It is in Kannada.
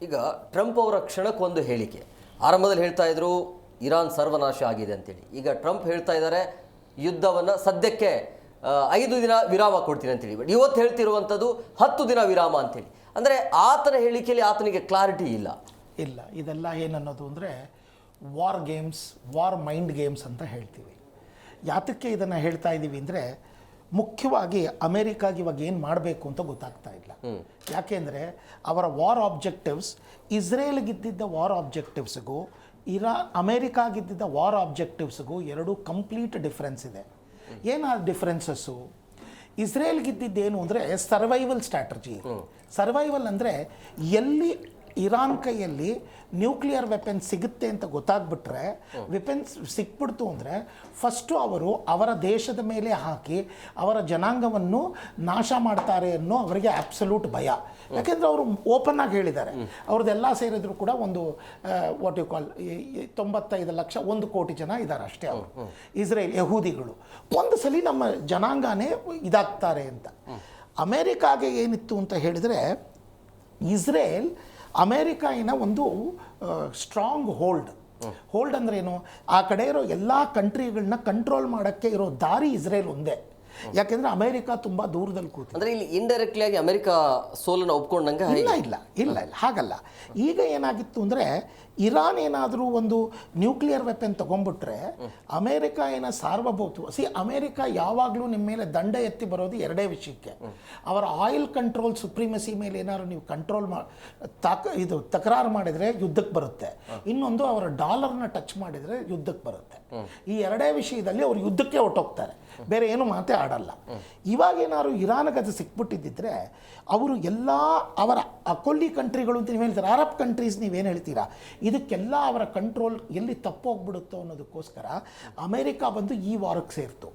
ಈಗ ಟ್ರಂಪ್ ಅವರ ಕ್ಷಣಕ್ಕೊಂದು ಹೇಳಿಕೆ ಆರಂಭದಲ್ಲಿ ಹೇಳ್ತಾ ಇದ್ರು ಇರಾನ್ ಸರ್ವನಾಶ ಆಗಿದೆ ಅಂತೇಳಿ. ಈಗ ಟ್ರಂಪ್ ಹೇಳ್ತಾ ಇದ್ದಾರೆ ಯುದ್ಧವನ್ನು ಸದ್ಯಕ್ಕೆ 5 ದಿನ ವಿರಾಮ ಕೊಡ್ತೀನಿ ಅಂತೇಳಿ. ಬಟ್ ಇವತ್ತು ಹೇಳ್ತಿರುವಂಥದ್ದು 10 ದಿನ ವಿರಾಮ ಅಂತೇಳಿ. ಅಂದರೆ ಆತನ ಹೇಳಿಕೆಯಲ್ಲಿ ಆತನಿಗೆ ಕ್ಲಾರಿಟಿ ಇಲ್ಲ. ಇದೆಲ್ಲ ಏನನ್ನೋದು ಅಂದರೆ war games, war mind games ಅಂತ ಹೇಳ್ತೀವಿ. ಯಾತಕ್ಕೆ ಇದನ್ನು ಹೇಳ್ತಾ ಇದ್ದೀವಿ ಅಂದರೆ ಮುಖ್ಯವಾಗಿ ಅಮೇರಿಕಾಗೆ ಇವಾಗ ಏನು ಮಾಡಬೇಕು ಅಂತ ಗೊತ್ತಾಗ್ತಾ ಇಲ್ಲ. ಯಾಕೆಂದರೆ ಅವರ ವಾರ್ ಆಬ್ಜೆಕ್ಟಿವ್ಸ್ ಇಸ್ರೇಲ್ಗಿದ್ದಿದ್ದ ವಾರ್ ಆಬ್ಜೆಕ್ಟಿವ್ಸ್ಗೂ ಅಮೇರಿಕಾಗಿದ್ದಿದ್ದ ವಾರ್ ಆಬ್ಜೆಕ್ಟಿವ್ಸ್ಗೂ ಎರಡೂ ಕಂಪ್ಲೀಟ್ ಡಿಫ್ರೆನ್ಸ್ ಇದೆ. ಏನು ಡಿಫ್ರೆನ್ಸಸ್ಸು? ಇಸ್ರೇಲ್ಗಿದ್ದಿದ್ದೇನು ಅಂದರೆ ಸರ್ವೈವಲ್ ಸ್ಟ್ರಾಟಜಿ. ಸರ್ವೈವಲ್ ಅಂದರೆ ಎಲ್ಲಿ ಇರಾನ್ ಕೈಯಲ್ಲಿ ನ್ಯೂಕ್ಲಿಯರ್ ವೆಪನ್ಸ್ ಸಿಗುತ್ತೆ ಅಂತ ಗೊತ್ತಾಗ್ಬಿಟ್ರೆ, ವೆಪನ್ಸ್ ಸಿಕ್ಬಿಡ್ತು ಅಂದರೆ ಫಸ್ಟು ಅವರು ಅವರ ದೇಶದ ಮೇಲೆ ಹಾಕಿ ಅವರ ಜನಾಂಗವನ್ನು ನಾಶ ಮಾಡ್ತಾರೆ ಅನ್ನೋ ಅವರಿಗೆ ಅಬ್ಸಲ್ಯೂಟ್ ಭಯ. ಯಾಕೆಂದರೆ ಅವರು ಓಪನ್ ಆಗಿ ಹೇಳಿದ್ದಾರೆ, ಅವ್ರದ್ದೆಲ್ಲ ಸೇರಿದ್ರು ಕೂಡ ಒಂದು ವಾಟ್ ಯು ಕಾಲ್ 95 ಲಕ್ಷ 1 ಕೋಟಿ ಜನ ಇದ್ದಾರೆ ಅಷ್ಟೇ ಅವರು ಇಸ್ರೇಲ್ ಯಹೂದಿಗಳು. ಒಂದು ಸಲ ನಮ್ಮ ಜನಾಂಗನೇ ಇದಾಗ್ತಾರೆ ಅಂತ. ಅಮೇರಿಕಾಗೆ ಏನಿತ್ತು ಅಂತ ಹೇಳಿದರೆ ಇಸ್ರೇಲ್ ಅಮೇರಿಕಾಯಿನ ಒಂದು ಸ್ಟ್ರಾಂಗ್ ಹೋಲ್ಡ್ ಅಂದ್ರೇನು, ಆ ಕಡೆ ಇರೋ ಎಲ್ಲ ಕಂಟ್ರಿಗಳನ್ನ ಕಂಟ್ರೋಲ್ ಮಾಡೋಕ್ಕೆ ಇರೋ ದಾರಿ ಇಸ್ರೇಲ್ ಒಂದೇ. ಯಾಕೆಂದರೆ ಅಮೇರಿಕಾ ತುಂಬ ದೂರದಲ್ಲಿ ಕೂತು, ಅಂದರೆ ಇಲ್ಲಿ ಇಂಡೈರೆಕ್ಟ್ಲಿ ಆಗಿ ಅಮೆರಿಕ ಸೋಲನ್ನು ಒಪ್ಕೊಂಡಂಗೆ ಇಲ್ಲ ಹಾಗಲ್ಲ. ಈಗ ಏನಾಗಿತ್ತು ಅಂದರೆ ಇರಾನ್ ಏನಾದರೂ ಒಂದು ನ್ಯೂಕ್ಲಿಯರ್ ವೆಪನ್ ತೊಗೊಂಡ್ಬಿಟ್ರೆ ಅಮೇರಿಕಾ ಸಾರ್ವಭೌತ್ವ. ಅಮೇರಿಕಾ ಯಾವಾಗಲೂ ನಿಮ್ಮ ಮೇಲೆ ದಂಡ ಎತ್ತಿ ಬರೋದು ಎರಡೇ ವಿಷಯಕ್ಕೆ. ಅವರ ಆಯಿಲ್ ಕಂಟ್ರೋಲ್ ಸುಪ್ರೀಮಸಿ ಮೇಲೆ ಏನಾದ್ರು ನೀವು ಕಂಟ್ರೋಲ್ ತಕರಾರು ಮಾಡಿದರೆ ಯುದ್ಧಕ್ಕೆ ಬರುತ್ತೆ. ಇನ್ನೊಂದು ಅವರ ಡಾಲರ್ನ ಟಚ್ ಮಾಡಿದರೆ ಯುದ್ಧಕ್ಕೆ ಬರುತ್ತೆ. ಈ ಎರಡೇ ವಿಷಯದಲ್ಲಿ ಅವರು ಯುದ್ಧಕ್ಕೆ ಹೊರಟೋಗ್ತಾರೆ, ಬೇರೆ ಏನು ಮಾತೇ ಆಡಲ್ಲ. ಇವಾಗೇನಾದ್ರು ಇರಾನ್ಗೆ ಅದು ಸಿಕ್ಬಿಟ್ಟಿದ್ದಿದ್ರೆ ಅವರು ಎಲ್ಲ ಅವರ ಅಕೊಲ್ಲಿ ಕಂಟ್ರಿಗಳು ಅಂತ ನೀವು ಹೇಳ್ತೀರಾ, ಅರಬ್ ಕಂಟ್ರೀಸ್ ನೀವೇನು ಹೇಳ್ತೀರಾ, ಇದಕ್ಕೆಲ್ಲ ಅವರ ಕಂಟ್ರೋಲ್ ಎಲ್ಲಿ ತಪ್ಪೋಗ್ಬಿಡುತ್ತೋ ಅನ್ನೋದಕ್ಕೋಸ್ಕರ ಅಮೇರಿಕಾ ಬಂದು ಈ ವಾರಕ್ಕೆ ಸೇರ್ತು.